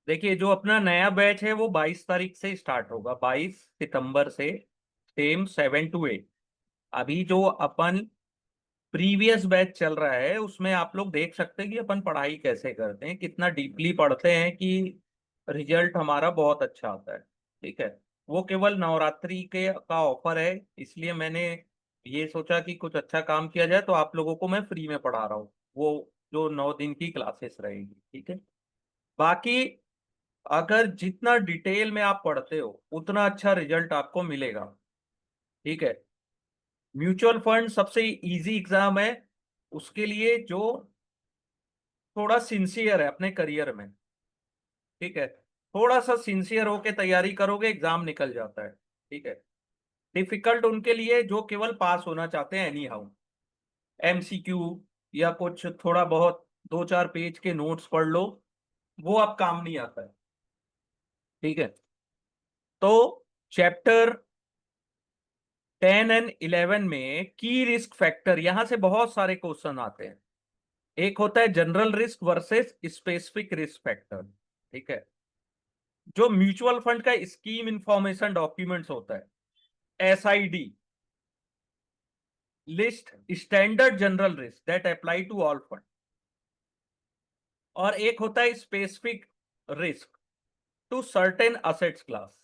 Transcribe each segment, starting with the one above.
देखिए, जो अपना नया बैच है वो 22 तारीख से स्टार्ट होगा, 22 सितंबर से। Same 7 to 8। अभी जो अपन प्रीवियस बैच चल रहा है उसमें आप लोग देख सकते हैं कि अपन पढ़ाई कैसे करते हैं, कितना डीपली पढ़ते हैं कि रिजल्ट हमारा बहुत अच्छा आता है। ठीक है। वो केवल नवरात्रि के का ऑफर है, इसलिए मैंने ये सोचा कि कुछ अच्छा काम किया जाए, तो आप लोगों को मैं फ्री में पढ़ा रहा हूँ। वो जो 9 दिन की क्लासेस रहेगी, ठीक है। बाकी अगर जितना डिटेल में आप पढ़ते हो उतना अच्छा रिजल्ट आपको मिलेगा। ठीक है। म्यूचुअल फंड सबसे इजी एग्जाम है उसके लिए जो थोड़ा सिंसियर है अपने करियर में। ठीक है। थोड़ा सा सिंसियर होके तैयारी करोगे एग्जाम निकल जाता है। ठीक है। डिफिकल्ट उनके लिए जो केवल पास होना चाहते हैं एनी हाउ। एमसीक्यू या कुछ थोड़ा बहुत 2-4 पेज के नोट्स पढ़ लो, वो अब काम नहीं आता है। ठीक है। तो चैप्टर 10 और 11 में की रिस्क फैक्टर, यहां से बहुत सारे क्वेश्चन आते हैं। एक होता है general risk versus specific risk factor. ठीक है। जो म्यूचुअल फंड का स्कीम इंफॉर्मेशन डॉक्यूमेंट्स होता है, SID, list standard general risk that apply to all fund. और एक होता है specific risk to certain assets class.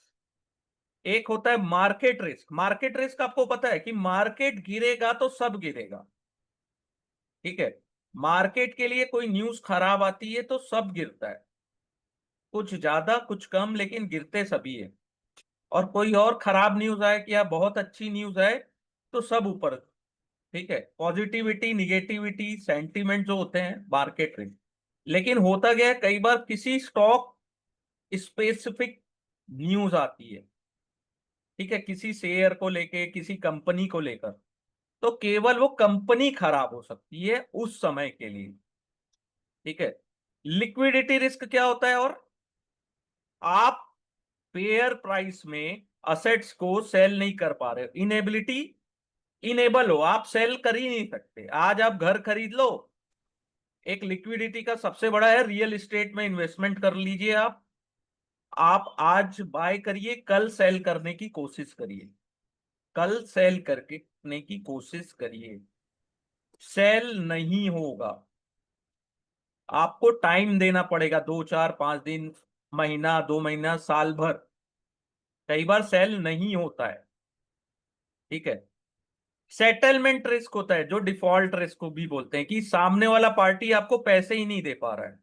एक होता है मार्केट रिस्क। मार्केट रिस्क आपको पता है कि मार्केट गिरेगा तो सब गिरेगा। ठीक है। मार्केट के लिए कोई न्यूज खराब आती है तो सब गिरता है, कुछ ज्यादा कुछ कम, लेकिन गिरते सभी है। और कोई और खराब न्यूज आए कि या बहुत अच्छी न्यूज आए तो सब ऊपर। ठीक है। पॉजिटिविटी निगेटिविटी सेंटीमेंट जो होते हैं मार्केट रिस्क। लेकिन होता गया है, कई बार किसी स्टॉक स्पेसिफिक न्यूज आती है। ठीक है। किसी शेयर को लेके किसी कंपनी को लेकर, तो केवल वो कंपनी खराब हो सकती है उस समय के लिए। ठीक है। लिक्विडिटी रिस्क क्या होता है? और आप फेयर प्राइस में असेट्स को सेल नहीं कर पा रहे हो, इनेबिलिटी, इनेबल हो, आप सेल कर ही नहीं सकते। आज आप घर खरीद लो, एक लिक्विडिटी का सबसे बड़ा है, रियल एस्टेट में इन्वेस्टमेंट कर लीजिए आप आज बाय करिए, कल सेल करने की कोशिश करिए, कल सेल करने की कोशिश करिए, सेल नहीं होगा। आपको टाइम देना पड़ेगा, 2-4-5 दिन, महीना 2 महीना, साल भर। कई बार सेल नहीं होता है। ठीक है। सेटलमेंट रिस्क होता है जो डिफॉल्ट रिस्क को भी बोलते हैं, कि सामने वाला पार्टी आपको पैसे ही नहीं दे पा रहा है।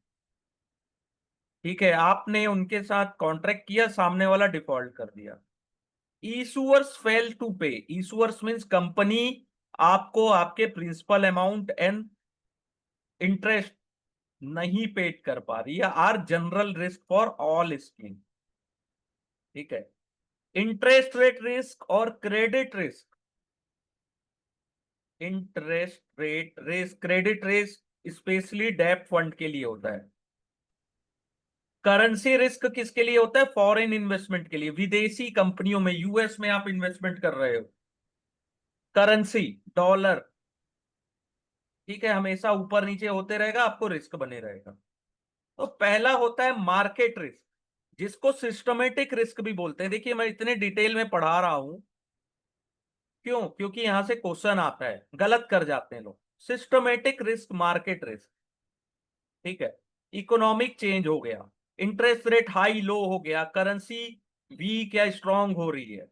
ठीक है। आपने उनके साथ कॉन्ट्रैक्ट किया, सामने वाला डिफॉल्ट कर दिया। Issuers fail to pay. Issuers means company आपको आपके प्रिंसिपल अमाउंट एंड इंटरेस्ट नहीं पेड कर पा रही है, are general risk for all scheme. ठीक है। इंटरेस्ट रेट रिस्क और credit risk. Interest rate risk, credit risk specially डेब्ट फंड के लिए होता है। करेंसी रिस्क किसके लिए होता है? फॉरेन इन्वेस्टमेंट के लिए, विदेशी कंपनियों में, यूएस में आप इन्वेस्टमेंट कर रहे हो, करेंसी डॉलर। ठीक है। हमेशा ऊपर नीचे होते रहेगा, आपको रिस्क बने रहेगा। तो पहला होता है मार्केट रिस्क, जिसको सिस्टमेटिक रिस्क भी बोलते हैं। देखिए, मैं इतने डिटेल में पढ़ा रहा हूं क्यों? क्योंकि यहां से क्वेश्चन आता है, गलत कर जाते हैं लोग। Systematic risk, market risk. ठीक है। इकोनॉमिक चेंज हो गया, इंटरेस्ट रेट हाई लो हो गया, करेंसी वीक या स्ट्रांग हो रही है,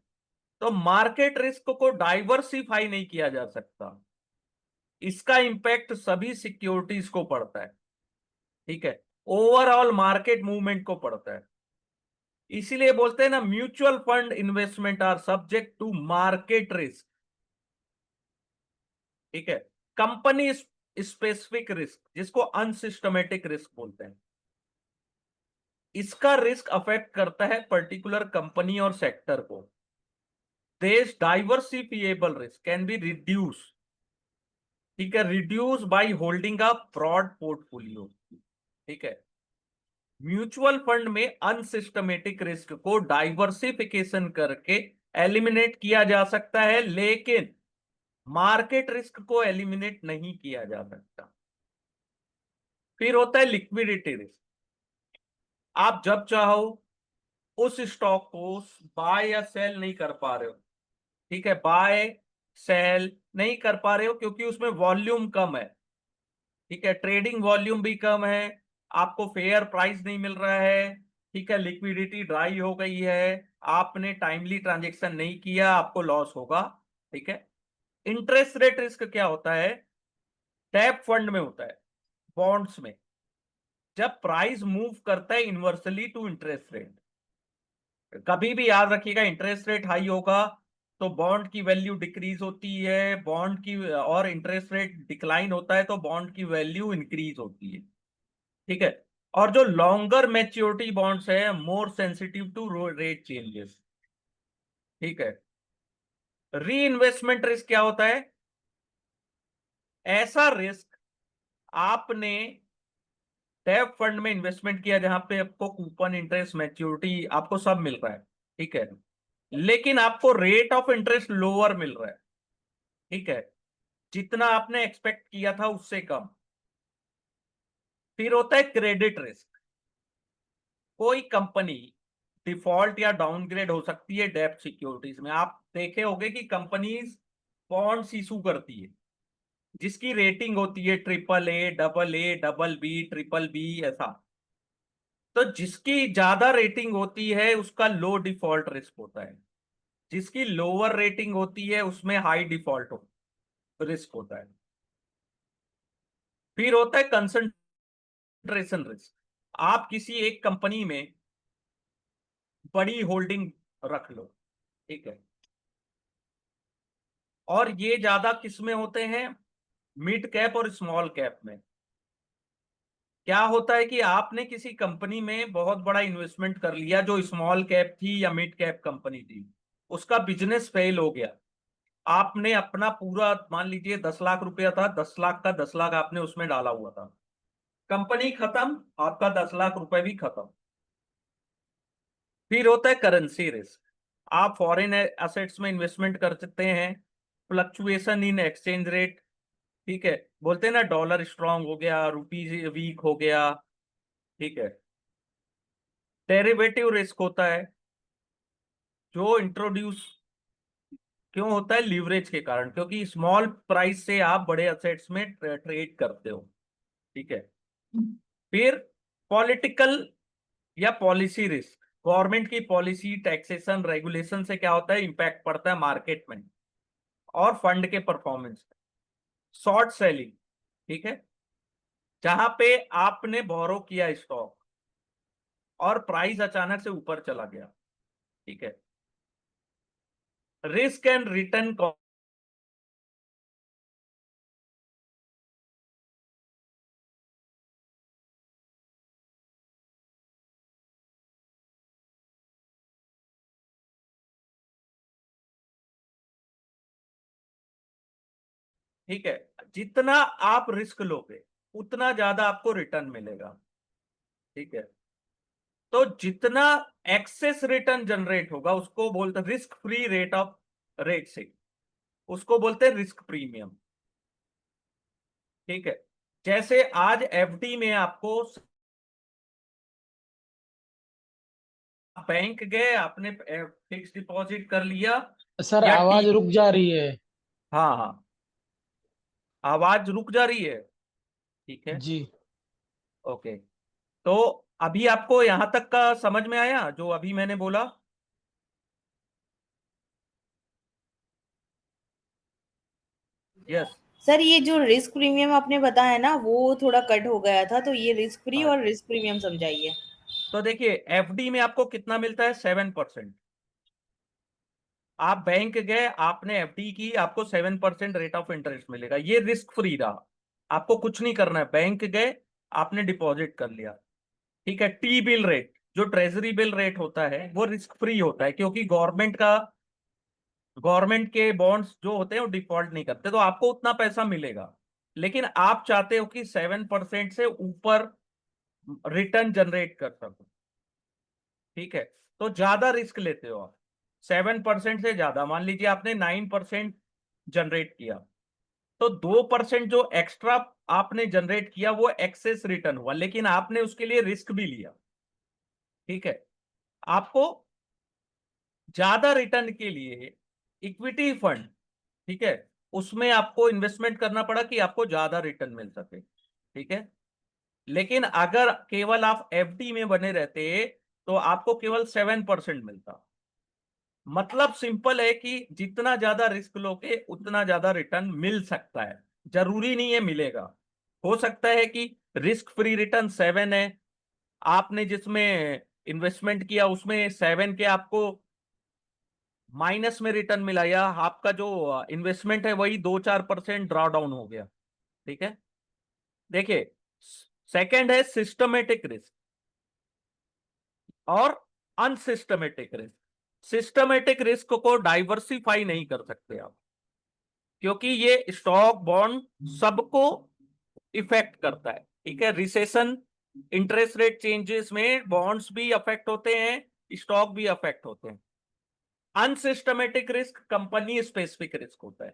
तो मार्केट रिस्क को डाइवर्सिफाई नहीं किया जा सकता। इसका इंपैक्ट सभी सिक्योरिटीज को पड़ता है। ठीक है। ओवरऑल मार्केट मूवमेंट को पड़ता है। इसीलिए बोलते हैं ना, mutual fund investment are subject to market risk. ठीक है। कंपनी स्पेसिफिक रिस्क, जिसको अनसिस्टमेटिक रिस्क बोलते हैं, इसका रिस्क अफेक्ट करता है पर्टिकुलर कंपनी और सेक्टर को। देश diversifiable risk can be reduce. ठीक है। Reduce by holding a broad portfolio. ठीक है। म्यूचुअल फंड में अनसिस्टमेटिक रिस्क को डाइवर्सिफिकेशन करके एलिमिनेट किया जा सकता है, लेकिन मार्केट रिस्क को एलिमिनेट नहीं किया जा सकता। फिर होता है लिक्विडिटी रिस्क। आप जब चाहो उस स्टॉक को बाय या सेल नहीं कर पा रहे हो। ठीक है, बाय सेल नहीं कर पा रहे हो क्योंकि उसमें वॉल्यूम कम है। ठीक है, ट्रेडिंग वॉल्यूम भी कम है, आपको फेयर प्राइस नहीं मिल रहा है। ठीक है, लिक्विडिटी ड्राई हो गई है, आपने टाइमली ट्रांजेक्शन नहीं किया, आपको लॉस होगा। ठीक है, इंटरेस्ट रेट रिस्क क्या होता है? टैप फंड में होता है, बॉन्ड्स में, जब प्राइस मूव करता है इनवर्सली टू इंटरेस्ट रेट। कभी भी याद रखिएगा, इंटरेस्ट रेट हाई होगा तो बॉन्ड की वैल्यू डिक्रीज होती है, बॉन्ड की, और इंटरेस्ट रेट डिक्लाइन होता है तो बॉन्ड की वैल्यू इंक्रीज होती है। ठीक है, और जो लॉन्गर मैच्योरिटी बॉन्ड्स है more sensitive to rate changes. ठीक है, री इन्वेस्टमेंट रिस्क क्या होता है? ऐसा रिस्क, आपने टैप फंड में इन्वेस्टमेंट किया जहां पे आपको कूपन, इंटरेस्ट, मैच्योरिटी आपको सब मिल रहा है। ठीक है, लेकिन आपको रेट ऑफ इंटरेस्ट लोअर मिल रहा है। ठीक है, जितना आपने एक्सपेक्ट किया था उससे कम। फिर होता है क्रेडिट रिस्क। कोई कंपनी डिफॉल्ट या डाउनग्रेड हो सकती है डेब्ट सिक्योरिटीज में। आप देखे होंगे कि कंपनीज बॉन्ड्स इशू करती है जिसकी रेटिंग होती है ए, डबल बी, ट्रिपल बी, ऐसा। तो जिसकी ज्यादा रेटिंग होती है उसका लो डिफॉल्ट रिस्क होता है, जिसकी लोअर रेटिंग होती है उसमें हाई डिफॉल्ट रिस्क होता है। फिर होता है कंसंट्रेशन रिस्क। आप किसी एक कंपनी में बड़ी होल्डिंग रख लो। ठीक है, और ये ज्यादा किस में होते हैं? मिड कैप और स्मॉल कैप में। क्या होता है कि आपने किसी कंपनी में बहुत बड़ा इन्वेस्टमेंट कर लिया जो स्मॉल कैप थी या मिड कैप कंपनी थी, उसका बिजनेस फेल हो गया। आपने अपना पूरा, मान लीजिए 10 लाख रुपया था, 10 लाख का 10 लाख आपने उसमें डाला हुआ था, कंपनी खत्म, आपका 10 लाख रुपए भी खत्म। फिर होता है करेंसी रिस्क। आप फॉरेन एसेट्स में इन्वेस्टमेंट कर सकते हैं, फ्लक्चुएशन इन एक्सचेंज रेट। ठीक है, बोलते हैं ना डॉलर स्ट्रांग हो गया, रुपी वीक हो गया। ठीक है, डेरिवेटिव रिस्क होता है जो इंट्रोड्यूस क्यों होता है? लीवरेज के कारण, क्योंकि स्मॉल प्राइस से आप बड़े असेट्स में ट्रेड करते हो। ठीक है, फिर पॉलिटिकल या पॉलिसी रिस्क। गवर्नमेंट की पॉलिसी, टैक्सेशन, रेगुलेशन से क्या होता है? इंपैक्ट पड़ता है मार्केट में और फंड के परफॉर्मेंस। Short selling. ठीक है, जहां पे आपने बोरो किया स्टॉक और प्राइस अचानक से ऊपर चला गया। ठीक है, रिस्क एंड रिटर्न। ठीक है, जितना आप रिस्क लोगे उतना ज्यादा आपको रिटर्न मिलेगा। ठीक है, तो जितना एक्सेस रिटर्न जनरेट होगा उसको बोलते हैं risk free rate of rate से, उसको बोलते हैं रिस्क प्रीमियम। ठीक है, जैसे आज एफडी में आपको, बैंक गए, आपने फिक्स डिपॉजिट कर लिया, सर या टी, आवाज रुक जा रही है। हाँ हाँ, आवाज रुक जा रही है। ठीक है, जी। ओके। तो अभी आपको यहां तक का समझ में आया जो अभी मैंने बोला? यस। सर ये जो रिस्क प्रीमियम आपने बताया ना वो थोड़ा कट हो गया था, तो ये रिस्क फ्री और अच्छा, रिस्क प्रीमियम समझाइए। तो देखिए एफडी में आपको कितना मिलता है? 7%। आप बैंक गए, आपने एफडी की, आपको 7% रेट ऑफ इंटरेस्ट मिलेगा, ये रिस्क फ्री रहा। आपको कुछ नहीं करना है, बैंक गए, आपने डिपॉजिट कर लिया। ठीक है, टी बिल रेट, जो ट्रेजरी बिल रेट होता है वो रिस्क फ्री होता है क्योंकि गवर्नमेंट के बॉन्ड्स जो होते हैं वो डिफॉल्ट नहीं करते, तो आपको उतना पैसा मिलेगा। लेकिन आप चाहते हो कि 7% से ऊपर रिटर्न जनरेट कर सको। ठीक है, तो ज्यादा रिस्क लेते हो आप। 7% से ज्यादा, मान लीजिए आपने 9% जनरेट किया, तो 2% जो एक्स्ट्रा आपने जनरेट किया वो एक्सेस रिटर्न हुआ, लेकिन आपने उसके लिए रिस्क भी लिया। ठीक है। आपको ज्यादा रिटर्न के लिए इक्विटी फंड, ठीक है, उसमें आपको इन्वेस्टमेंट करना पड़ा कि आपको ज्यादा रिटर्न मिल सके, ठीक है। लेकिन अगर केवल आप एफडी में बने रहते तो आपको केवल 7% मिलता। मतलब सिंपल है कि जितना ज्यादा रिस्क लोगे उतना ज्यादा रिटर्न मिल सकता है, जरूरी नहीं है मिलेगा। हो सकता है कि रिस्क फ्री रिटर्न 7 है, आपने जिसमें इन्वेस्टमेंट किया उसमें 7 के आपको माइनस में रिटर्न मिला, या आपका जो इन्वेस्टमेंट है वही 2-4% ड्रॉ डाउन हो गया, ठीक है। देखिए, सेकंड है सिस्टमेटिक रिस्क और अनसिस्टमेटिक रिस्क। सिस्टमेटिक रिस्क को डाइवर्सिफाई नहीं कर सकते आप, क्योंकि ये स्टॉक बॉन्ड सबको इफेक्ट करता है, ठीक है। रिसेशन, इंटरेस्ट रेट चेंजेस में बॉन्ड्स भी अफेक्ट होते हैं, स्टॉक भी अफेक्ट होते हैं। Unsystematic risk company specific risk होता है,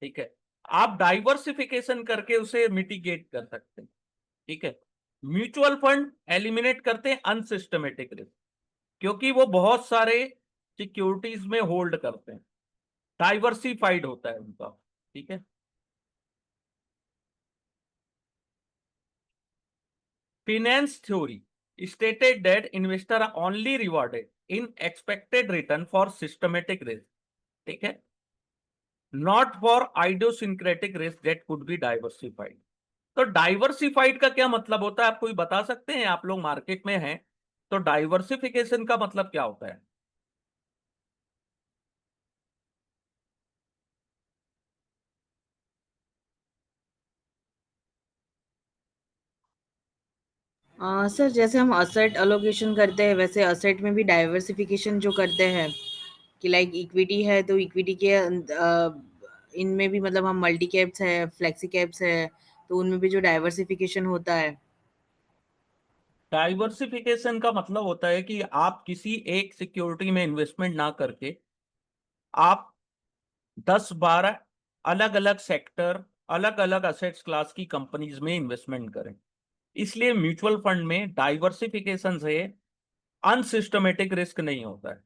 ठीक है। आप डाइवर्सिफिकेशन करके उसे मिटिगेट कर सकते हैं, ठीक है। म्यूचुअल फंड एलिमिनेट करते हैं अनसिस्टमेटिक रिस्क, क्योंकि वो बहुत सारे सिक्योरिटीज में होल्ड करते हैं, डाइवर्सिफाइड होता है उनका, ठीक है। Finance theory stated that investors are only rewarded in expected return for systematic risk, ठीक है, not for idiosyncratic risk that could be diversified। तो डाइवर्सिफाइड का क्या मतलब होता है, आप कोई बता सकते हैं? आप लोग मार्केट में हैं, तो डाइवर्सिफिकेशन का मतलब क्या होता है? सर जैसे हम असेट अलोकेशन करते हैं वैसे असेट में भी डाइवर्सिफिकेशन जो करते हैं कि लाइक इक्विटी है तो इक्विटी के इनमें भी मतलब हम मल्टी कैप्स है, फ्लेक्सी कैप्स है, तो उनमें भी जो डाइवर्सिफिकेशन होता है। डाइवर्सिफिकेशन का मतलब होता है कि आप किसी एक सिक्योरिटी में इन्वेस्टमेंट ना करके आप 10-12 अलग अलग सेक्टर, अलग अलग असेट्स क्लास की कंपनीज में इन्वेस्टमेंट करें। इसलिए म्यूचुअल फंड में डाइवर्सिफिकेशन से अनसिस्टमेटिक रिस्क नहीं होता है।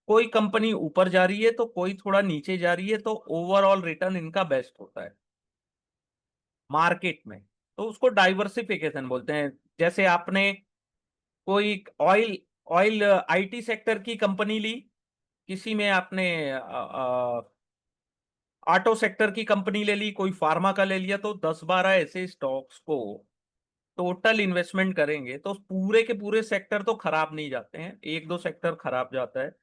कोई कंपनी ऊपर जा रही है तो कोई थोड़ा नीचे जा रही है, तो ओवरऑल रिटर्न इनका बेस्ट होता है मार्केट में, तो उसको डाइवर्सिफिकेशन बोलते हैं। जैसे आपने कोई ऑयल ऑयल आईटी सेक्टर की कंपनी ली, किसी में आपने ऑटो सेक्टर की कंपनी ले ली, कोई फार्मा का ले लिया, तो 10-12 ऐसे स्टॉक्स को टोटल इन्वेस्टमेंट करेंगे तो पूरे के पूरे सेक्टर तो खराब नहीं जाते हैं, एक दो सेक्टर खराब जाता है,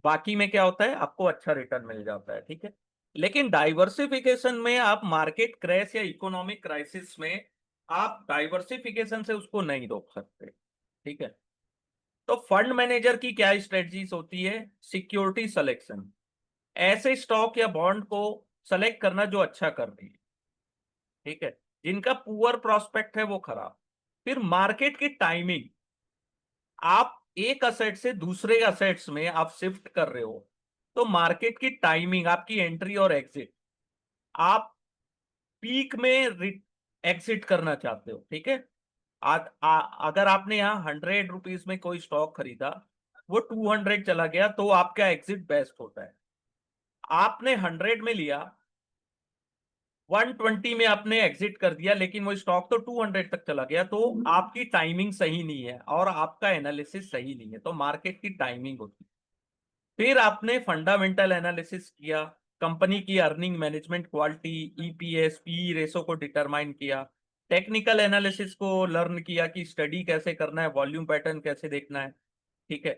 बाकी में क्या होता है, आपको अच्छा रिटर्न मिल जाता है, ठीक है। लेकिन डाइवर्सिफिकेशन में आप मार्केट क्रैश या इकोनॉमिक क्राइसिस में आप डाइवर्सिफिकेशन से उसको नहीं रोक सकते, ठीक है। तो फंड मैनेजर की क्या स्ट्रेटजीज होती है? सिक्योरिटी सिलेक्शन, ऐसे स्टॉक या बॉन्ड को सेलेक्ट करना जो अच्छा कर रही है, ठीक है, जिनका पुअर प्रोस्पेक्ट है वो खराब। फिर मार्केट की टाइमिंग, आप एक असेट से दूसरे असेट्स में आप शिफ्ट कर रहे हो, तो मार्केट की टाइमिंग, आपकी एंट्री और एग्जिट, आप पीक में एग्जिट करना चाहते हो, ठीक है। अगर आपने यहाँ 100 रुपीज में कोई स्टॉक खरीदा, वो 200 चला गया, तो आपका एग्जिट बेस्ट होता है। आपने 100 में लिया, 120 में आपने एग्जिट कर दिया, लेकिन वो स्टॉक तो 200 तक चला गया, तो आपकी टाइमिंग सही नहीं है और आपका एनालिसिस सही नहीं है, तो मार्केट की टाइमिंग होती है। फिर आपने फंडामेंटल एनालिसिस किया, कंपनी की earning, management quality, EPS, P ratio को डिटरमाइन किया, टेक्निकल एनालिसिस को लर्न किया कि स्टडी कैसे करना है, वॉल्यूम पैटर्न कैसे देखना है, ठीक है।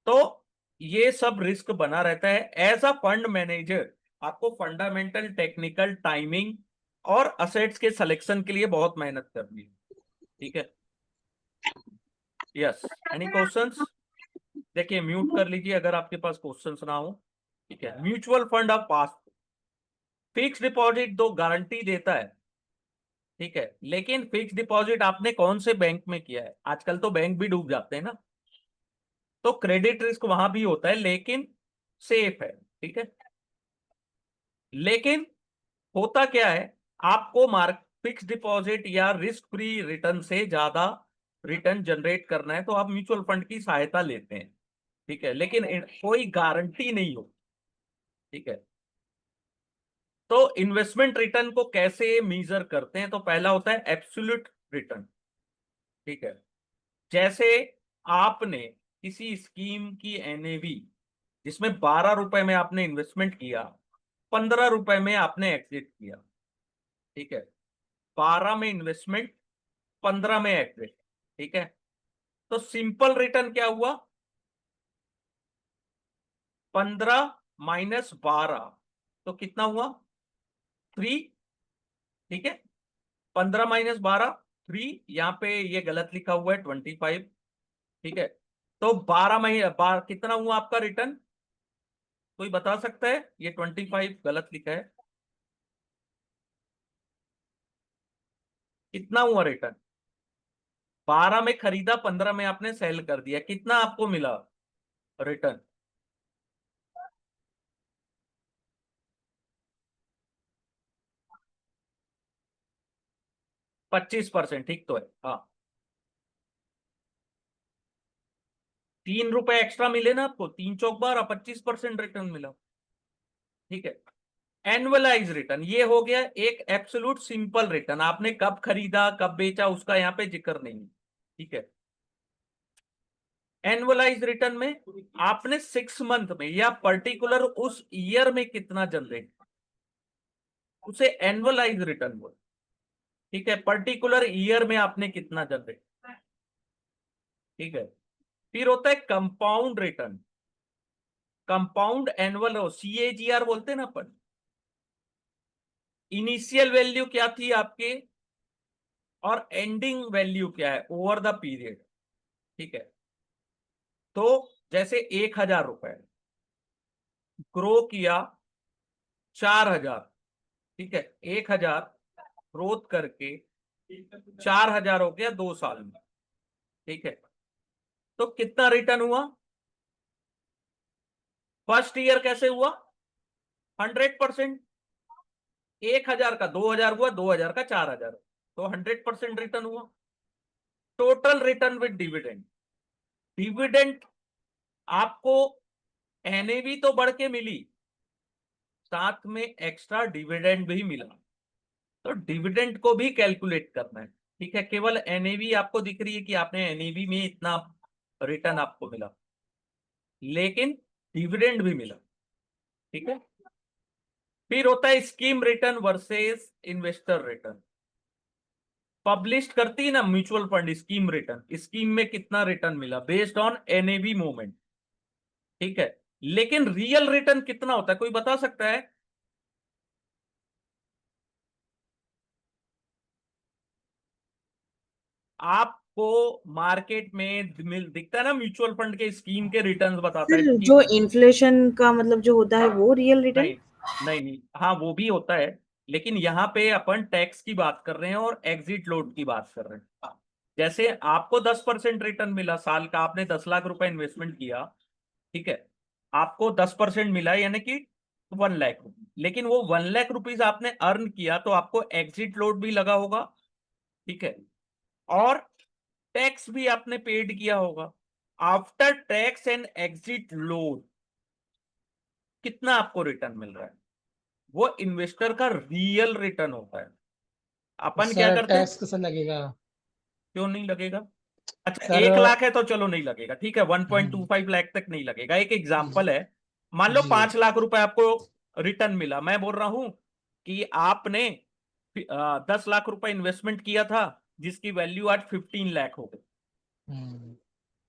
तो ये सब रिस्क बना रहता है। एज अ फंड मैनेजर आपको फंडामेंटल, टेक्निकल, टाइमिंग और असेट्स के सिलेक्शन के लिए बहुत मेहनत करनी है, ठीक है। Yes, any questions? देखिए, म्यूट कर लीजिए अगर आपके पास क्वेश्चंस ना हो, ठीक है। Mutual fund of pass, fix deposit दो गारंटी देता है, ठीक है, लेकिन फिक्स डिपॉजिट आपने कौन से बैंक में किया है? आजकल तो बैंक भी डूब जाते हैं ना, तो क्रेडिट रिस्क वहां भी होता है, लेकिन सेफ है, ठीक है। लेकिन होता क्या है, आपको मार्क फिक्स डिपॉजिट या रिस्क फ्री रिटर्न से ज्यादा रिटर्न जनरेट करना है तो आप म्यूचुअल फंड की सहायता लेते हैं, ठीक है, लेकिन कोई गारंटी नहीं हो, ठीक है। तो इन्वेस्टमेंट रिटर्न को कैसे मेजर करते हैं, तो पहला होता है एब्सोल्यूट रिटर्न, ठीक है। जैसे आपने किसी स्कीम की एनएवी, जिसमें 12 रुपए में आपने इन्वेस्टमेंट किया, 15 रुपए में आपने एग्जिट किया, ठीक है। 12 में इन्वेस्टमेंट, 15 में एग्जिट, ठीक है। तो सिंपल रिटर्न क्या हुआ, 15 - 12, तो कितना हुआ, 3, ठीक है। 15 - 12, 3, यहाँ पे ये गलत लिखा हुआ है 25, ठीक है। तो 12 महीने कितना हुआ आपका रिटर्न, कोई बता सकता है, ये 25 गलत लिखा है, कितना हुआ रिटर्न, 12 में खरीदा, 15 में आपने सेल कर दिया, कितना आपको मिला रिटर्न, 25%, ठीक तो है, हाँ। 3 रुपए एक्स्ट्रा मिले ना आपको, 3 × 4 = 25% रिटर्न मिला, ठीक है। एनुअलाइज रिटर्न ये हो गया एक एब्सोल्यूट सिंपल रिटर्न, आपने कब खरीदा कब बेचा उसका यहाँ पे जिक्र नहीं है, ठीक है। एनुअलाइज रिटर्न में आपने 6 मंथ में या पर्टिकुलर उस ईयर में कितना जनरेट, उसे एनुअलाइज रिटर्न बोल, ठीक है। पर्टिकुलर ईयर में आपने कितना जनरेट, ठीक है। फिर होता है compound return, compound annual, CAGR बोलते हैं ना अपन। इनिशियल वैल्यू क्या थी आपके और एंडिंग वैल्यू क्या है ओवर द पीरियड, ठीक है। तो जैसे 1,000 रुपए ग्रो किया 4,000, ठीक है, 1,000 ग्रोथ करके 4,000 हो गया 2 साल में, ठीक है। तो कितना रिटर्न हुआ, फर्स्ट ईयर कैसे हुआ, 100%, 1,000 का 2,000 हुआ, 2,000 का 4,000, तो 100% रिटर्न हुआ। Total return with dividend, dividend आपको एनएवी तो बढ़ के मिली, साथ में एक्स्ट्रा डिविडेंड भी मिला, तो डिविडेंड को भी कैलकुलेट करना है, ठीक है। केवल एनएवी आपको दिख रही है कि आपने एनएवी में इतना रिटर्न आपको मिला, लेकिन डिविडेंड भी मिला, ठीक है। फिर होता है scheme return versus investor return. Publish करती है ना mutual fund scheme return, scheme में कितना रिटर्न मिला बेस्ड ऑन एनएवी मूवमेंट, ठीक है। लेकिन रियल रिटर्न कितना होता है, कोई बता सकता है, आपको मार्केट में दिखता है ना म्यूचुअल फंड के स्कीम के रिटर्न्स बताता है सर कि, जो इन्फ्लेशन का मतलब जो होता है वो रियल रिटर्न? नहीं नहीं नहीं, हाँ वो भी होता है, लेकिन यहाँ पे अपन टैक्स की बात कर रहे हैं और एग्जिट लोड की बात कर रहे हैं। जैसे आपको 10% रिटर्न मिला साल का, आपने 10 लाख रुपए इन्वेस्टमेंट किया, ठीक है, आपको 10% मिला यानी कि 1 लाख रुपीज, लेकिन वो 1 लाख रुपीज आपने अर्न किया तो आपको एग्जिट लोड भी लगा होगा, ठीक है, और टैक्स भी आपने पेड किया होगा। After tax and exit load कितना आपको रिटर्न मिल रहा है, वो इन्वेस्टर का रियल रिटर्न होता है। तो अपन क्या सर करते हैं, टैक्स कैसे लगेगा? क्यों नहीं लगेगा, अच्छा सर 1 लाख है तो चलो नहीं लगेगा, ठीक है, हम्म, 1.25 लाख तक नहीं लगेगा, एक जी एग्जाम्पल है। मान लो जी 5 लाख रुपए आपको रिटर्न मिला, मैं बोल रहा हूं कि आपने 10 लाख रुपए इन्वेस्टमेंट किया था, जिसकी वैल्यू आज 15 लाख हो गई, हम्म,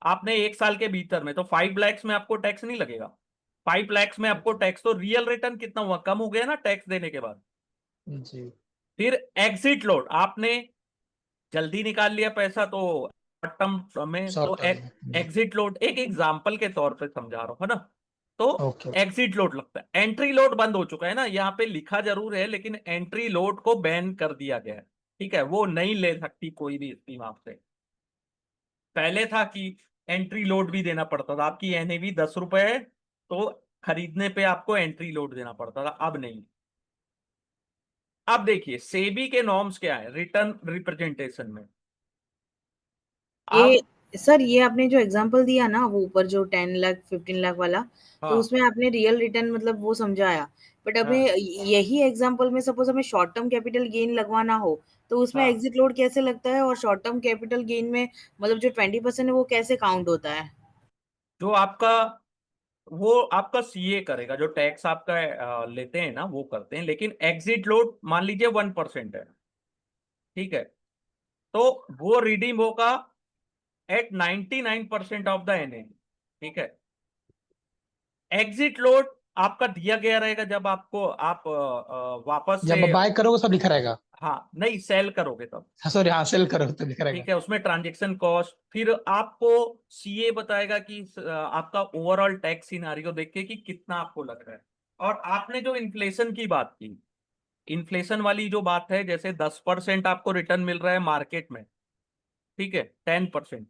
आपने 1 साल के भीतर में, तो 5 लैक्स में आपको टैक्स नहीं लगेगा, 5 लैक्स में आपको टैक्स, तो रियल रिटर्न कितना हुआ, कम हो गया ना टैक्स देने के बाद। जी फिर एग्जिट लोड, आपने जल्दी निकाल लिया पैसा तो शॉर्ट टर्म में, शॉर्ट तो टर्म। एग्जिट लोड एक एग्जाम्पल के तौर पे समझा रहा हूं, है ना। तो ओके। एग्जिट लोड लगता है, एंट्री लोड बंद हो चुका है ना, यहाँ पे लिखा जरूर है लेकिन एंट्री लोड को बैन कर दिया गया है, ठीक है, वो नहीं ले सकती कोई भी स्कीम आपसे। पहले था कि एंट्री लोड भी देना पड़ता था, आपकी एनएवी 10 रुपए है तो खरीदने पे आपको एंट्री लोड देना पड़ता था, अब नहीं। अब देखिए सेबी के नॉर्म्स क्या है रिटर्न रिप्रेजेंटेशन में, ये आप सर ये आपने जो एग्जांपल दिया ना वो ऊपर जो 10 लाख 15 लाख वाला, तो हाँ उसमें आपने रियल रिटर्न मतलब वो समझाया, बट हमें हाँ यही एग्जांपल में सपोज हमें शॉर्ट टर्म कैपिटल गेन लगवाना हो तो उसमें हाँ, एग्जिट लोड कैसे लगता है, और शॉर्ट टर्म कैपिटल गेन में मतलब जो 20% है वो कैसे काउंट होता है? जो आपका वो आपका सीए करेगा, जो टैक्स आपका लेते हैं ना वो करते हैं, लेकिन एग्जिट लोड मान लीजिए 1% है, ठीक है, तो वो रिडीम होगा एट 99% ऑफ द एनए, ठीक है। एग्जिट लोड आपका दिया गया रहेगा जब आपको आप वापस से, जब बाय करोगे सब लिखा रहेगा। हाँ नहीं, सेल करोगे तब, हाँ सॉरी, हाँ सेल करोगे तो लिखा रहेगा। ठीक है, उसमें ट्रांजैक्शन कॉस्ट, फिर आपको सीए बताएगा कि आपका ओवरऑल टैक्स सिनारियो देख के कि कितना आपको लग रहा है। और आपने जो इन्फ्लेशन की बात की, इन्फ्लेशन वाली जो बात है, जैसे 10% आपको रिटर्न मिल रहा है मार्केट में, ठीक है, 10%,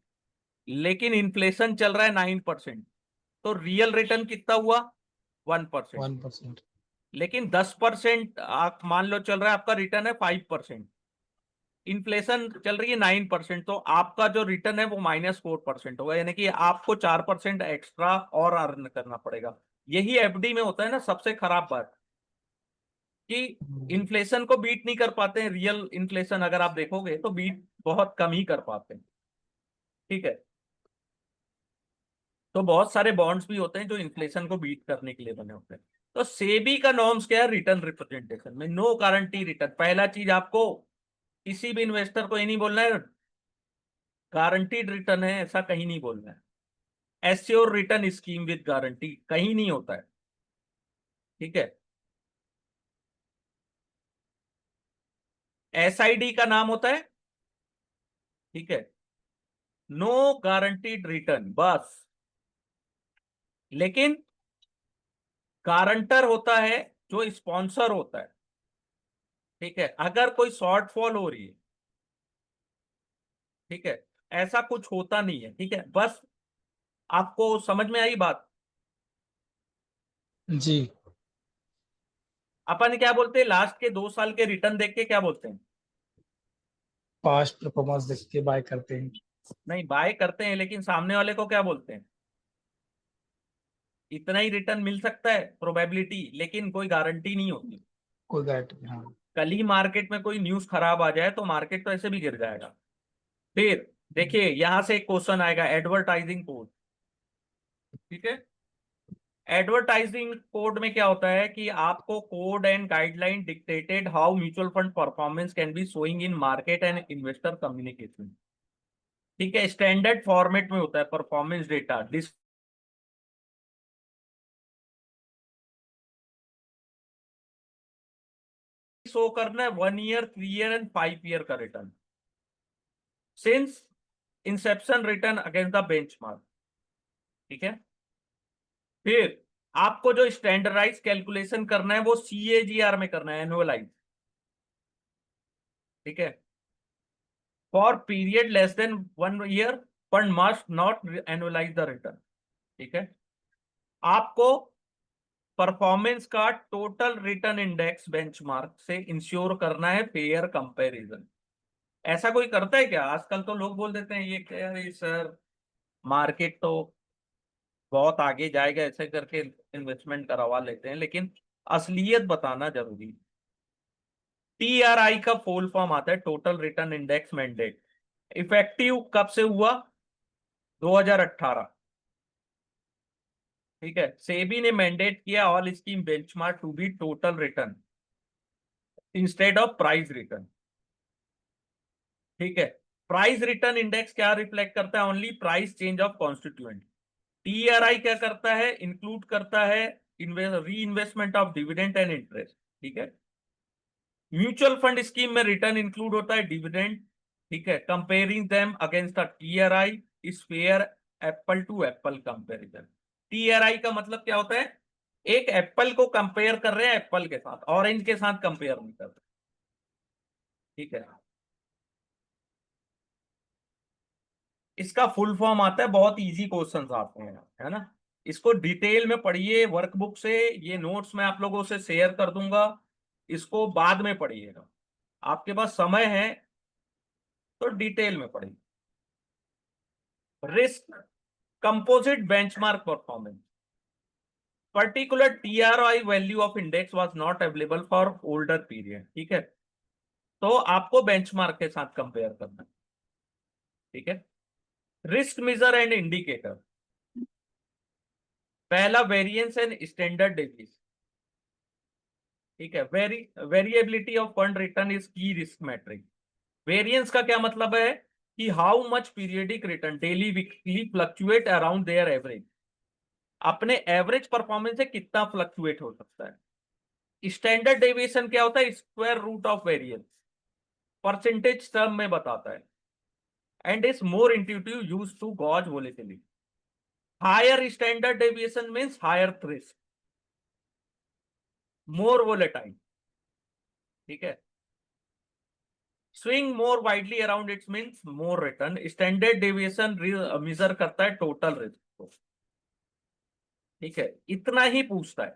लेकिन इन्फ्लेशन चल रहा है 9%, तो रियल रिटर्न कितना हुआ? 1%। 1%। लेकिन 10% आप मान लो चल रहा है, आपका रिटर्न है 5%, इन्फ्लेशन चल रही है 9%, तो आपका जो रिटर्न है वो -4% होगा, यानी कि आपको 4% एक्स्ट्रा और अर्न करना पड़ेगा। यही एफडी में होता है ना, सबसे खराब बात कि इन्फ्लेशन को बीट नहीं कर पाते हैं, रियल इन्फ्लेशन अगर आप देखोगे तो बीट बहुत कम ही कर पाते हैं, ठीक है। तो बहुत सारे बॉन्ड्स भी होते हैं जो इन्फ्लेशन को बीट करने के लिए बने होते हैं। तो सेबी का नॉर्म्स क्या है? रिटर्न रिप्रेजेंटेशन में नो गारंटी रिटर्न। पहला चीज आपको किसी भी इन्वेस्टर को ये नहीं बोलना है गारंटीड रिटर्न है, ऐसा कहीं नहीं बोलना है। Assure return scheme with guarantee कहीं नहीं होता है, ठीक है। एसआईडी का नाम होता है, ठीक है, नो गारंटीड रिटर्न बस। लेकिन गारंटर होता है जो स्पॉन्सर होता है, ठीक है, अगर कोई शॉर्टफॉल हो रही है, ठीक है, ऐसा कुछ होता नहीं है, ठीक है, बस आपको समझ में आई बात? जी। अपन क्या बोलते हैं, लास्ट के 2 साल के रिटर्न देख के क्या बोलते हैं? पास्ट परफॉर्मेंस देख के बाय करते हैं। नहीं, बाय करते हैं, लेकिन सामने वाले को क्या बोलते हैं? इतना ही रिटर्न मिल सकता है प्रोबेबिलिटी, लेकिन कोई गारंटी नहीं होती। कोई गारंटी, हाँ। कल ही मार्केट में कोई न्यूज खराब आ जाए तो मार्केट तो ऐसे भी गिर जाएगा। फिर देखिए यहां से एक क्वेश्चन आएगा, एडवर्टाइजिंग कोड, ठीक है। एडवर्टाइजिंग कोड में क्या होता है कि आपको code and guideline dictated how mutual fund performance can be showing in market and investor communication, ठीक है, स्टैंडर्ड फॉर्मेट में होता है परफॉर्मेंस डेटा शो करना है 1 ईयर, 3 ईयर एंड 5 ईयर का return since Inception return against the benchmark, ठीक है। फिर आपको जो स्टैंडर्डाइज कैलकुलेशन करना है वो सीएजीआर में करना है, एनुअलाइज, ठीक है। For period less than 1 year fund must not annualise the return, ठीक है। आपको परफॉर्मेंस का टोटल रिटर्न इंडेक्स बेंचमार्क से इंश्योर करना है फेयर कंपैरिजन। ऐसा कोई करता है क्या? आजकल तो लोग बोल देते हैं ये क्या है सर, मार्केट तो बहुत आगे जाएगा, ऐसे करके इन्वेस्टमेंट करवा लेते हैं, लेकिन असलियत बताना जरूरी। टीआरआई का फुल फॉर्म आता है total return index mandate. Effective कब से हुआ? 2018, ठीक है। सेबी ने मैंडेट किया all scheme benchmark to be total return instead of price return, ठीक है। प्राइस रिटर्न इंडेक्स क्या रिफ्लेक्ट करता है? Only price change of constituent. TRI क्या करता है? इंक्लूड करता है reinvestment of dividend and interest, ठीक है। म्यूचुअल फंड स्कीम में रिटर्न इंक्लूड होता है डिविडेंड, ठीक है। Comparing them against TRI is fair apple to apple comparison. TRI का मतलब क्या होता है? एक एप्पल को कंपेयर कर रहे हैं एप्पल के साथ, ऑरेंज के साथ कंपेयर नहीं कर रहे, ठीक है। इसका फुल फॉर्म आता है, बहुत इजी क्वेश्चंस आते हैं, है ना। इसको डिटेल में पढ़िए वर्कबुक से, ये नोट्स मैं आप लोगों से शेयर कर दूंगा, इसको बाद में पढ़िएगा, आपके पास समय है तो डिटेल में पढ़िए। Risk composite benchmark performance, particular TRI value of index was not available for older period. ठीक है, तो आपको बेंचमार्क के साथ कंपेयर करना है। ठीक है, रिस्क मेजर एंड इंडिकेटर, पहला वेरिएंस एंड स्टैंडर्ड डेविएशन। ठीक है, variability of fund return is की रिस्क मैट्रिक। वेरिएंस का क्या मतलब है कि how much periodic return daily weekly fluctuate around there average, अपने एवरेज परफॉर्मेंस से कितना फ्लक्चुएट हो सकता है। स्टैंडर्ड डेविएशन क्या होता है, square root of variance, percentage term में बताता है, and is more intuitive use to gauge volatility. Higher standard deviation means higher risk, more volatile. ठीक है, swing more widely around its means more return. Standard deviation measure करता है total risk को। ठीक है, इतना ही पूछता है।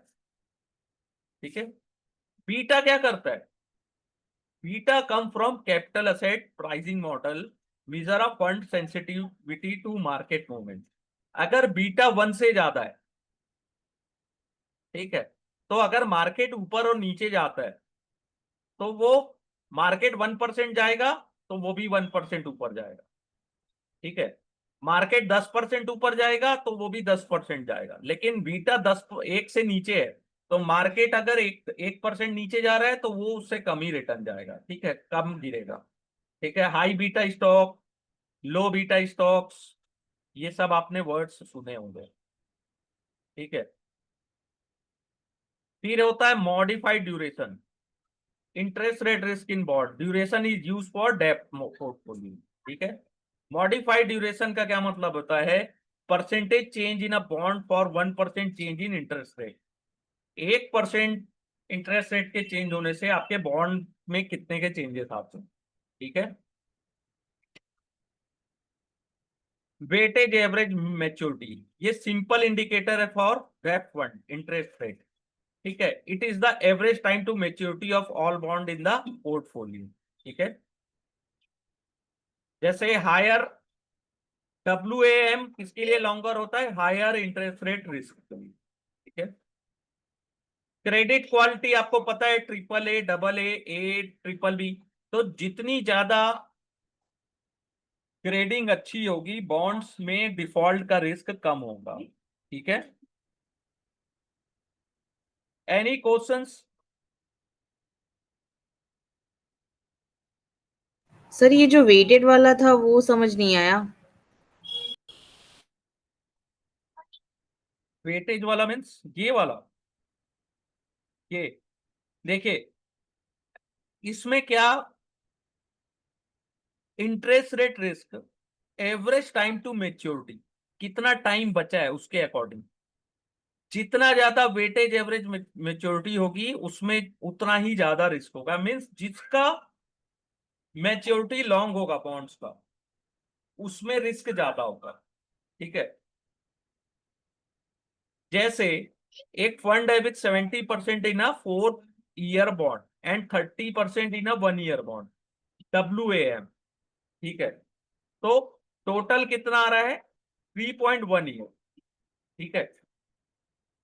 ठीक है, बीटा क्या करता है, beta come from capital asset pricing model, measure of fund sensitivity to market movement. अगर बीटा 1 से ज्यादा है, ठीक है, तो अगर मार्केट ऊपर और नीचे जाता है तो वो मार्केट 1% जाएगा तो वो भी 1% ऊपर जाएगा। ठीक है, मार्केट 10% ऊपर जाएगा तो वो भी 10% जाएगा। लेकिन बीटा 1 से नीचे है तो मार्केट अगर 1% नीचे जा रहा है तो वो उससे कम ही रिटर्न जाएगा। ठीक है, कम गिरेगा। ठीक है, high beta stock, low beta stocks, ये सब आपने वर्ड्स सुने होंगे। ठीक है, फिर होता है modified duration, interest rate risk in bond, duration is use for depth portfolio. ठीक है, मॉडिफाइड ड्यूरेशन का क्या मतलब होता है, percentage change in a bond for 1% change in interest rate. 1% interest rate के चेंज होने से आपके बॉन्ड में कितने के चेंजेस आते हैं। ठीक है, वेटेज एवरेज मैच्योरिटी, ये सिंपल इंडिकेटर है for gap fund interest rate. ठीक है, it is the average time to maturity of all bond in the portfolio. ठीक है, जैसे हायर WAM किसके लिए लॉन्गर होता है, हायर इंटरेस्ट रेट रिस्क के लिए। ठीक है, क्रेडिट क्वालिटी आपको पता है, AAA, AA, BBB। तो जितनी ज्यादा ग्रेडिंग अच्छी होगी बॉन्ड्स में डिफॉल्ट का रिस्क कम होगा। ठीक है, एनी क्वेश्चंस? सर ये जो वेटेड वाला था वो समझ नहीं आया। वेटेज वाला मीन्स ये वाला, ये देखिए, इसमें क्या, interest rate risk, average time to maturity, कितना टाइम बचा है उसके अकॉर्डिंग। जितना ज्यादा वेटेज एवरेज मेच्योरिटी होगी उसमें उतना ही ज्यादा रिस्क होगा। मींस जिसका मेच्योरिटी लॉन्ग होगा बॉन्ड्स का उसमें रिस्क ज्यादा होगा। ठीक है, जैसे एक फंड है with 70% in a 4 year bond and 30% in a 1 year bond, WAM। ठीक है, तो टोटल कितना आ रहा है, 3.1 ईयर। ठीक है,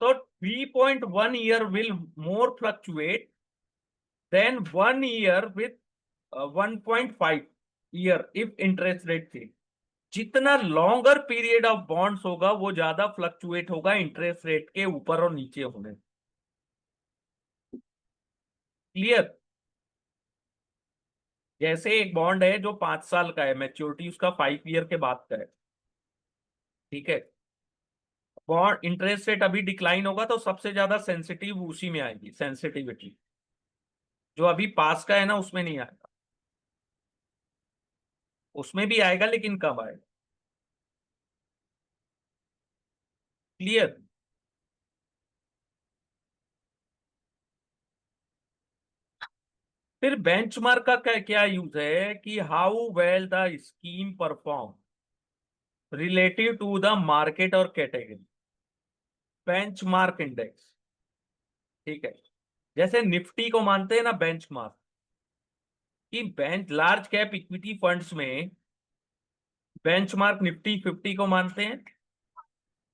तो 3.1 year will more fluctuate than 1 year with 1.5 year if interest rate थी। जितना लॉन्गर पीरियड ऑफ बॉन्ड्स होगा वो ज्यादा फ्लक्चुएट होगा इंटरेस्ट रेट के ऊपर और नीचे होने। क्लियर? जैसे एक बॉन्ड है जो 5 साल का है, मैच्योरिटी उसका 5 ईयर के बाद का है। ठीक है, बॉन्ड इंटरेस्ट रेट अभी डिक्लाइन होगा तो सबसे ज्यादा सेंसिटिव उसी में आएगी सेंसिटिविटी, जो अभी पास का है ना उसमें नहीं आएगा, उसमें भी आएगा लेकिन कब आएगा। क्लियर? फिर बेंचमार्क का क्या क्या यूज है कि how well the scheme perform relative to the market और कैटेगरी, बेंचमार्क इंडेक्स। ठीक है, जैसे निफ्टी को मानते हैं ना बेंचमार्क, कि bench large cap equity funds में बेंचमार्क निफ्टी 50 को मानते हैं।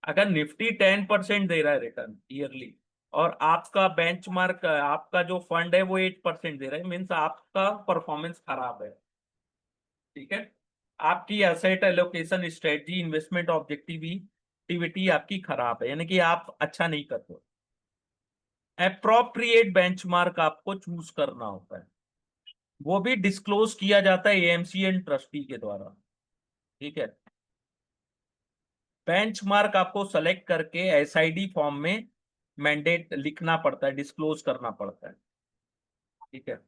अगर निफ्टी 10% दे रहा है रिटर्न ईयरली और आपका बेंचमार्क, आपका जो फंड है वो 8% दे रहा है, मीन्स आपका परफॉर्मेंस खराब है। ठीक है, आपकी asset allocation strategy, investment objectivity आपकी खराब है, यानी कि आप अच्छा नहीं करते। अप्रोप्रिएट बेंचमार्क आपको चूज करना होता है, वो भी डिस्क्लोज किया जाता है एएमसी एंड ट्रस्टी के द्वारा। ठीक है, बेंचमार्क आपको सेलेक्ट करके एसआईडी फॉर्म में मैंडेट लिखना पड़ता है, डिस्क्लोज करना पड़ता है। ठीक है,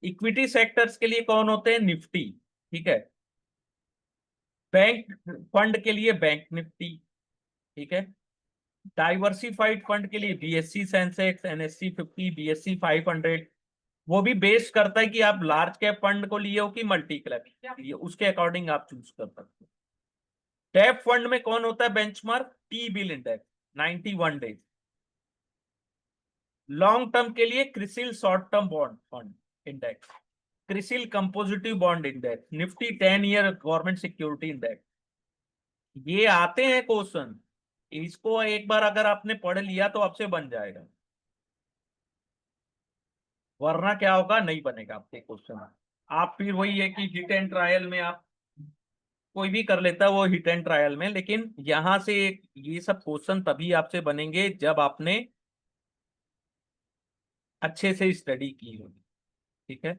इक्विटी सेक्टर्स के लिए कौन होते हैं? निफ्टी। ठीक है, बैंक फंड के लिए बैंक निफ्टी। ठीक है, डाइवर्सिफाइड फंड के लिए बीएससी सेंसेक्स, एनएससी 50, बीएससी 500। वो भी बेस्ड करता है कि आप लार्ज कैप फंड को लिए हो कि मल्टी कैप लिए, उसके अकॉर्डिंग आप चूज कर सकते हो। टैप फंड में कौन होता है benchmark? T bill index 91 days. Long term के लिए CRISIL short term bond fund index, CRISIL composite bond index, Nifty 10 year government security index. ये आते हैं क्वेश्चन, इसको एक बार अगर आपने पढ़ लिया तो आपसे बन जाएगा, वरना क्या होगा, नहीं बनेगा आपके क्वेश्चन। आप फिर वही है कि हिट एंड ट्रायल में आप, कोई भी कर लेता है वो हिट एंड ट्रायल में, लेकिन यहां से ये सब क्वेश्चन तभी आपसे बनेंगे जब आपने अच्छे से स्टडी की होगी। ठीक है,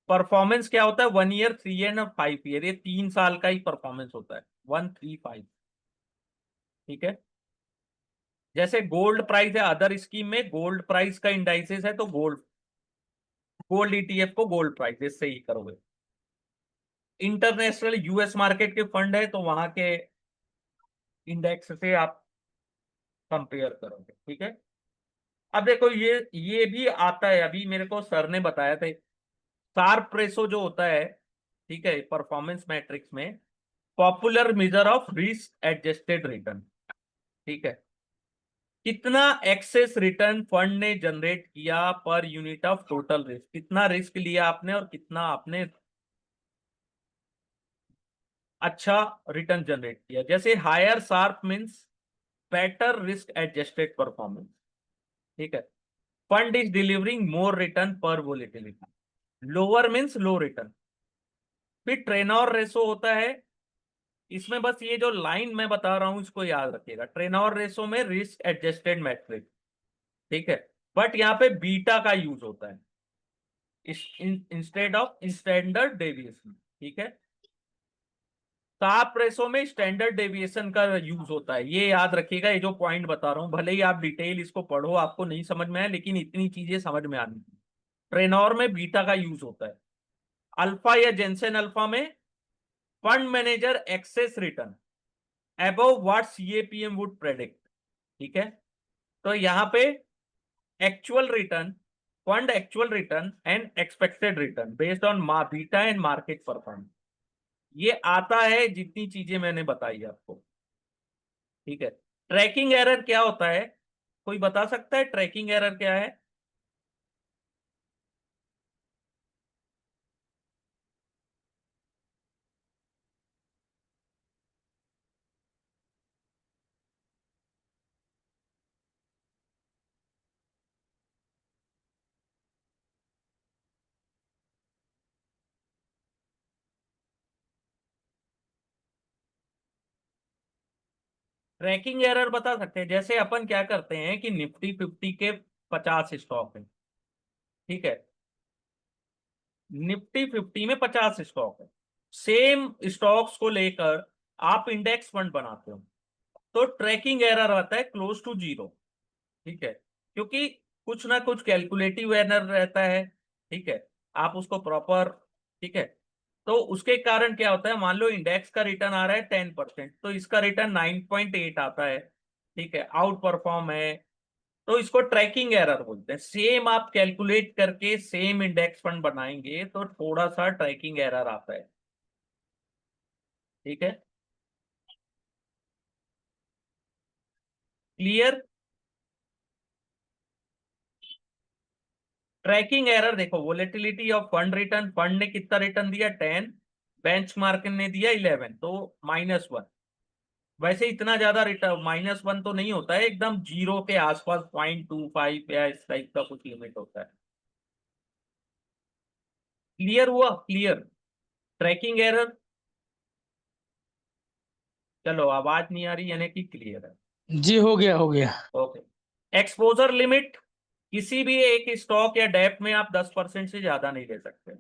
परफॉर्मेंस क्या होता है? 1 ईयर, 3 ईयर और 5 ईयर, ये 3 साल का ही परफॉर्मेंस होता है, 1, 3, 5। ठीक है, जैसे गोल्ड प्राइस है, अदर स्कीम में गोल्ड प्राइस का इंडाइसेस है, तो गोल्ड गोल्ड ईटीएफ को गोल्ड प्राइस इससे ही करोगे। इंटरनेशनल यूएस मार्केट के फंड है तो वहां के इंडेक्स से आप कंपेयर करोगे। ठीक है, अब देखो ये भी आता है, अभी मेरे को सर ने बताया था, शार्प रेशो जो होता है, ठीक है, परफॉर्मेंस मैट्रिक्स में popular measure of risk adjusted return. ठीक है, कितना एक्सेस रिटर्न फंड ने जनरेट किया per unit of total risk, कितना रिस्क लिया आपने और कितना आपने अच्छा रिटर्न जनरेट किया। जैसे higher Sharpe means better risk adjusted performance. ठीक है, fund is delivering more return per volatility. Lower means low return. फिर ट्रेनोर रेशो होता है, इसमें बस ये जो लाइन मैं बता रहा हूं इसको याद रखिएगा। ट्रेनोर रेशो में रिस्क एडजस्टेड मैट्रिक। ठीक है, बट यहाँ पे बीटा का यूज होता है इंस्टेड ऑफ स्टैंडर्ड डेविएशन। ठीक है, शार्प रेशो में स्टैंडर्ड डेविएशन का यूज होता है, ये याद रखिएगा। ये जो पॉइंट बता रहा हूं, भले ही आप डिटेल इसको पढ़ो, आपको नहीं समझ में आए, लेकिन इतनी चीजें समझ में आनी। ट्रेनोर में बीटा का यूज होता है। अल्फा या जेंसेन अल्फा में fund manager excess return above what CAPM would predict. ठीक है, तो यहाँ पे actual return, fund actual return and expected return based on beta and market performance, ये आता है जितनी चीजें मैंने बताई आपको। ठीक है, ट्रैकिंग एरर क्या होता है? कोई बता सकता है ट्रैकिंग एरर क्या है? ट्रैकिंग एरर बता सकते हैं, जैसे अपन क्या करते हैं कि निफ्टी 50 के 50 स्टॉक है। ठीक है, निफ्टी 50 में 50 स्टॉक है, सेम स्टॉक्स को लेकर आप इंडेक्स फंड बनाते हो, तो ट्रैकिंग एरर आता है क्लोज टू जीरो। ठीक है, क्योंकि कुछ ना कुछ कैलकुलेटिव एरर रहता है। ठीक है, आप उसको प्रॉपर, ठीक है, तो उसके कारण क्या होता है, मान लो इंडेक्स का रिटर्न आ रहा है 10%, तो इसका रिटर्न 9.8 आता है। ठीक है, आउट परफॉर्म है, तो इसको ट्रैकिंग एरर बोलते हैं। सेम आप कैलकुलेट करके सेम इंडेक्स फंड बनाएंगे तो थोड़ा सा ट्रैकिंग एरर आता है। ठीक है, क्लियर? ट्रैकिंग एरर देखो, volatility of fund return, fund ने कितना रिटर्न दिया 10, बेंचमार्क ने दिया 11 तो -1। वैसे इतना ज्यादा रिटर्न -1 तो नहीं होता है, एकदम जीरो के आसपास 0.25 या इस टाइप का कुछ लिमिट होता है। क्लियर हुआ? क्लियर। ट्रैकिंग एरर, चलो आवाज नहीं आ रही यानी कि क्लियर है। जी हो गया हो गया। ओके। एक्सपोजर लिमिट, किसी भी एक स्टॉक या डेप में आप 10% से ज्यादा नहीं ले सकते,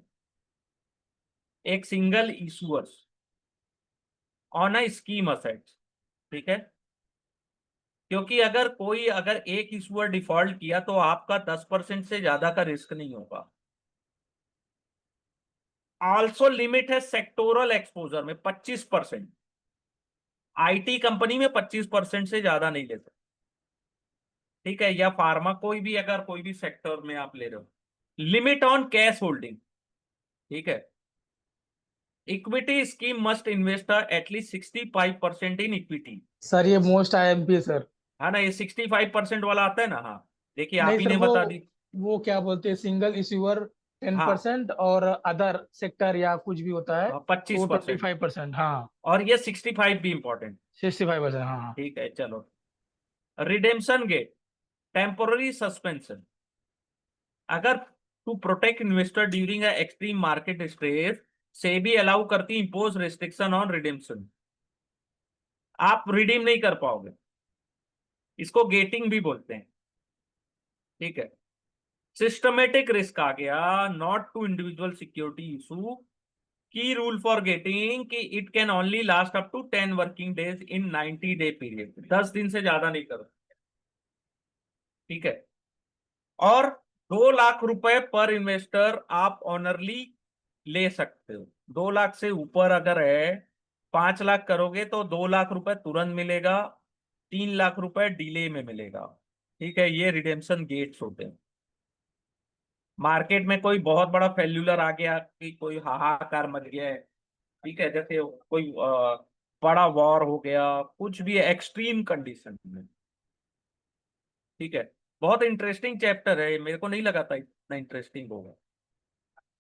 एक single issuers on a scheme assets. ठीक है, क्योंकि अगर एक इशूअर डिफॉल्ट किया तो आपका 10% से ज्यादा का रिस्क नहीं होगा। ऑल्सो लिमिट है सेक्टोरल एक्सपोजर में 25%, आईटी कंपनी में 25% से ज्यादा नहीं ले सकते। ठीक है, या फार्मा कोई भी सेक्टर में आप ले रहे हो। Limit on cash holding. ठीक है, equity scheme must invest at least 65% in equity. Sir ये मोस्ट आईएमपी सर। है ना, ये 65% वाला आता है ना। हाँ, देखिए आप नहीं ही सर, ने बता दी। वो क्या बोलते हैं, सिंगल इश्यूअर हाँ 10% और अदर सेक्टर या कुछ भी होता है तो 25%, 25%। हाँ, और ये 65 भी इंपॉर्टेंट। 65%। हाँ हाँ। ठीक है चलो। रिडेम्पशन गेट, टेम्पोररी सस्पेंशन, अगर to protect investor during extreme market stress, SEBI allow करती इंपोज रिस्ट्रिक्शन ऑन रिडेम्पशन। आप रिडीम नहीं कर पाओगे, इसको गेटिंग भी बोलते हैं। ठीक है, सिस्टमेटिक रिस्क आ गया, not to individual security issue. Key rule for getting कि it can only last up to 10 working days in 90 day period, 10 दिन से ज्यादा नहीं करो। ठीक है, और 2 लाख रुपए पर इन्वेस्टर आप ऑनरली ले सकते हो। 2 लाख से ऊपर अगर है, 5 लाख करोगे तो 2 लाख रुपए तुरंत मिलेगा, 3 लाख रुपए डिले में मिलेगा। ठीक है, ये रिडेम्पशन गेट्स होते हैं। मार्केट में कोई बहुत बड़ा फेल्यूलर आ गया कि कोई हाहाकार मच गया है, ठीक है, जैसे कोई बड़ा वॉर हो गया, कुछ भी एक्सट्रीम कंडीशन में। ठीक है, बहुत इंटरेस्टिंग चैप्टर है, मेरे को नहीं लगा था इतना इंटरेस्टिंग होगा।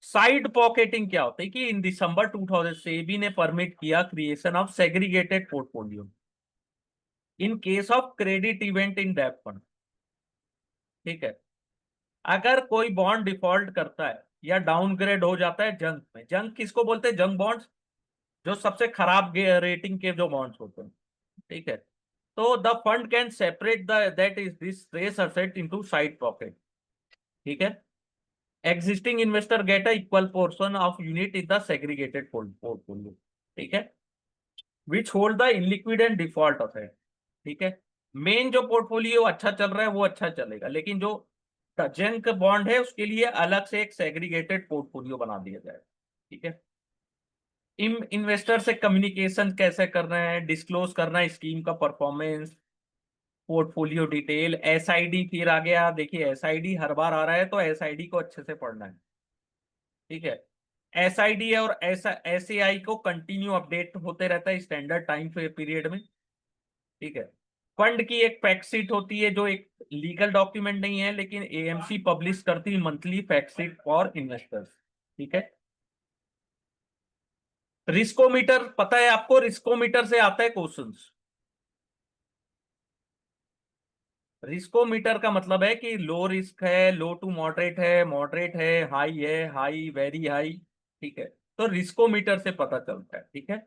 साइड पॉकेटिंग क्या होता है कि इन दिसंबर 2000 सेबी ने परमिट किया creation of segregated portfolio in case of credit event in debt fund. ठीक है, अगर कोई बॉन्ड डिफॉल्ट करता है या डाउनग्रेड हो जाता है जंक में, जंक किसको बोलते हैं? जंक बॉन्ड्स, जो सबसे खराब रेटिंग के जो बॉन्ड्स होते हैं। ठीक है, तो the fund can separate the that is this stressed asset into side pocket. ठीक है, existing investor get a equal portion of unit in the segregated portfolio. ठीक है, which hold the illiquid and default asset. ठीक है, main जो portfolio अच्छा चल रहा है वो अच्छा चलेगा, लेकिन जो जंक बॉन्ड है उसके लिए अलग से एक सेग्रीगेटेड पोर्टफोलियो बना दिया जाए। ठीक है, इन्वेस्टर से कम्युनिकेशन कैसे करना है, डिस्क्लोज करना है स्कीम का परफॉर्मेंस, पोर्टफोलियो डिटेल, एसआईडी फिर आ गया। देखिए एसआईडी हर बार आ रहा है तो एसआईडी को अच्छे से पढ़ना है। ठीक है, एसआईडी और एसएआई को कंटिन्यू अपडेट होते रहता है स्टैंडर्ड टाइम पीरियड में। ठीक है, फंड की एक फैक्ट शीट होती है जो एक लीगल डॉक्यूमेंट नहीं है, लेकिन एएमसी पब्लिश करती है monthly fact sheet for investors. ठीक है, रिस्कोमीटर पता है आपको? रिस्कोमीटर से आता है क्वेश्चंस। रिस्कोमीटर का मतलब है कि लो रिस्क है, लो टू मॉडरेट है, हाई वेरी हाई। ठीक है, तो रिस्कोमीटर से पता चलता है। ठीक है,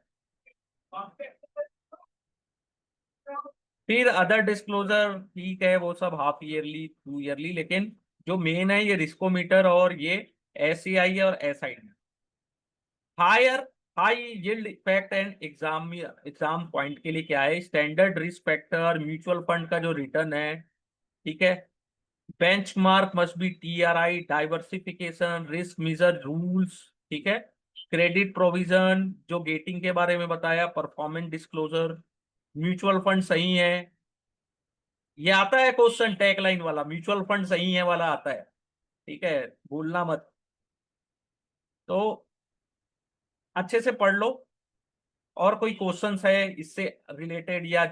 फिर अदर डिस्क्लोजर, ठीक है, वो सब हाफ ईयरली 2 ईयरली, लेकिन जो मेन है ये रिस्कोमीटर और ये एसईआई और SID. Higher high yield effect and exam point के लिए क्या है? Standard risk factor, mutual fund का जो रिटर्न है। ठीक है, benchmark must be TRI, diversification, risk measure rules. ठीक है, क्रेडिट प्रोविजन जो गेटिंग के बारे में बताया, परफॉर्मेंस डिस्क्लोजर, म्यूचुअल फंड सही है। ये आता है क्वेश्चन टैग लाइन वाला, म्यूचुअल फंड सही है वाला आता है। ठीक है, भूलना मत। तो अच्छे से पढ़ लो, और कोई क्वेश्चंस है इससे रिलेटेड या